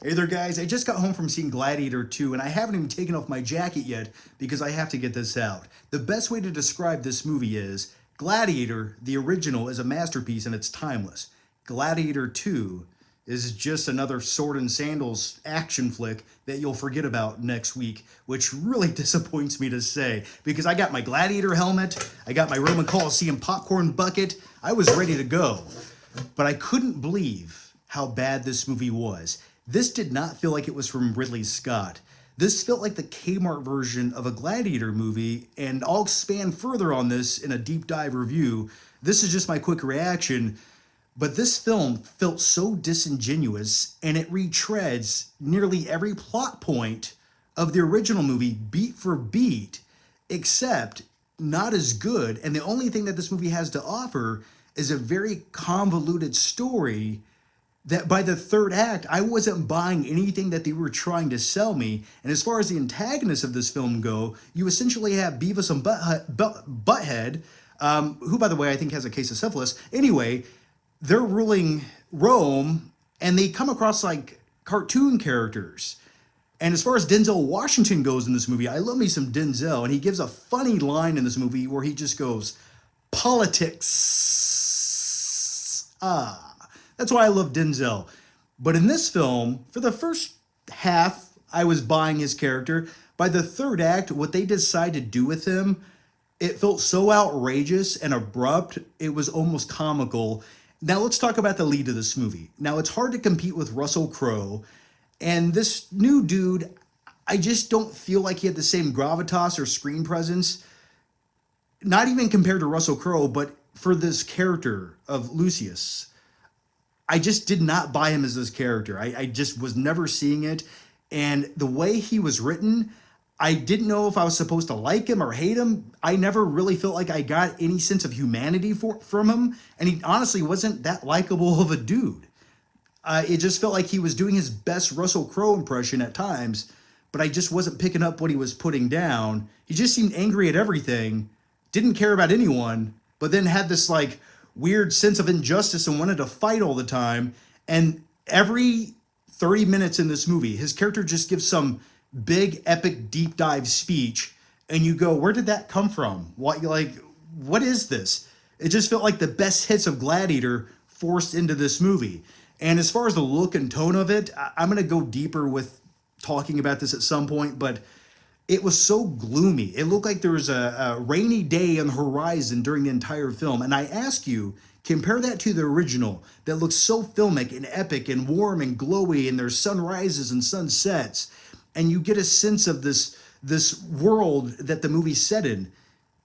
Hey there, guys. I just got home from seeing Gladiator 2, and I haven't even taken off my jacket yet because I have to get this out. The best way to describe this movie is Gladiator, the original, is a masterpiece and it's timeless. Gladiator 2 is just another sword and sandals action flick that you'll forget about next week, which really disappoints me to say because I got my Gladiator helmet, I got my Roman Coliseum popcorn bucket, I was ready to go. But I couldn't believe how bad this movie was. This did not feel like it was from Ridley Scott. This felt like the Kmart version of a Gladiator movie, and I'll expand further on this in a deep dive review. This is just my quick reaction, but this film felt so disingenuous, and it retreads nearly every plot point of the original movie beat for beat, except not as good, and the only thing that this movie has to offer is a very convoluted story that by the third act, I wasn't buying anything that they were trying to sell me. And as far as the antagonists of this film go, you essentially have Beavis and Butthead, who, by the way, I think has a case of syphilis. Anyway, they're ruling Rome, and they come across like cartoon characters. And as far as Denzel Washington goes in this movie, I love me some Denzel, and he gives a funny line in this movie where he just goes, politics. That's why I love Denzel. But in this film, for the first half, I was buying his character. By the third act, what they decide to do with him, it felt so outrageous and abrupt, it was almost comical. Now let's talk about the lead of this movie. Now it's hard to compete with Russell Crowe, and this new dude, I just don't feel like he had the same gravitas or screen presence, not even compared to Russell Crowe, but for this character of Lucius. I just did not buy him as this character. I just was never seeing it. And the way he was written, I didn't know if I was supposed to like him or hate him. I never really felt like I got any sense of humanity from him. And he honestly wasn't that likable of a dude. It just felt like he was doing his best Russell Crowe impression at times, but I just wasn't picking up what he was putting down. He just seemed angry at everything, didn't care about anyone, but then had this like weird sense of injustice and wanted to fight all the time. And every 30 minutes in this movie, his character just gives some big epic deep dive speech, and you go, where did that come from? What is this? It just felt like the best hits of Gladiator forced into this movie. And as far as the look and tone of it, I'm going to go deeper with talking about this at some point, but it was so gloomy. It looked like there was a rainy day on the horizon during the entire film. And I ask you, compare that to the original that looks so filmic and epic and warm and glowy, and there's sunrises and sunsets, and you get a sense of this world that the movie's set in.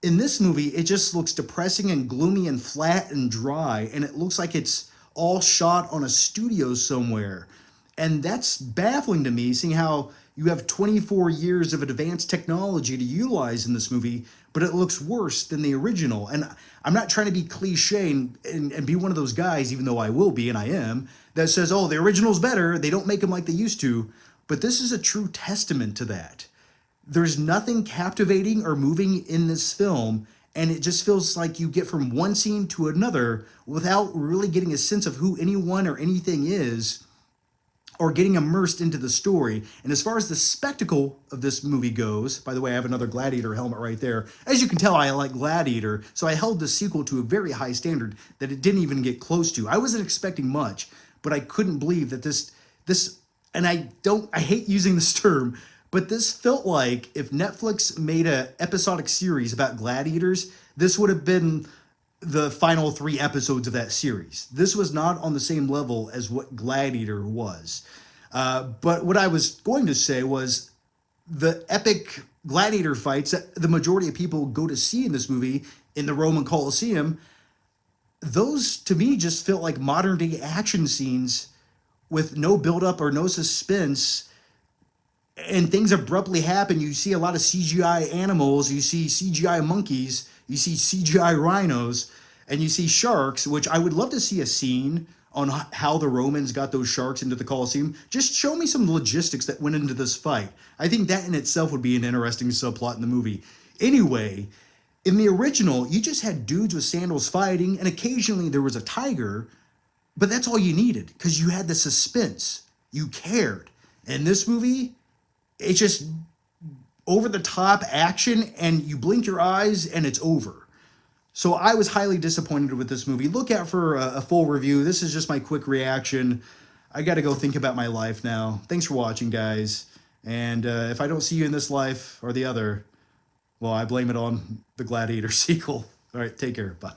In this movie, it just looks depressing and gloomy and flat and dry, and it looks like it's all shot on a studio somewhere. And that's baffling to me, seeing how you have 24 years of advanced technology to utilize in this movie, but it looks worse than the original. And I'm not trying to be cliche and be one of those guys, even though I will be and I am, that says, oh, the original's better, they don't make them like they used to. But this is a true testament to that. There's nothing captivating or moving in this film, and it just feels like you get from one scene to another without really getting a sense of who anyone or anything is, or getting immersed into the story. And as far as the spectacle of this movie goes, by the way, I have another Gladiator helmet right there. As you can tell, I like Gladiator, so I held the sequel to a very high standard that it didn't even get close to. I wasn't expecting much, but I couldn't believe that this, and I hate using this term, but this felt like if Netflix made a episodic series about gladiators, this would have been the final 3 episodes of that series. This was not on the same level as what Gladiator was. But what I was going to say was the epic gladiator fights that the majority of people go to see in this movie in the Roman Coliseum, those to me just felt like modern day action scenes with no buildup or no suspense, and things abruptly happen. You see a lot of CGI animals, you see CGI monkeys, you see CGI rhinos, and you see sharks, which I would love to see a scene on how the Romans got those sharks into the Colosseum. Just show me some logistics that went into this fight. I think that in itself would be an interesting subplot in the movie. Anyway, in the original, you just had dudes with sandals fighting, and occasionally there was a tiger, but that's all you needed because you had the suspense. You cared. In this movie, it's just over the top action, and you blink your eyes and it's over. So I was highly disappointed with this movie. Look out for a full review. This is just my quick reaction. I got to go think about my life now. Thanks for watching, guys. And if I don't see you in this life or the other, well, I blame it on the Gladiator sequel. All right, take care. Bye.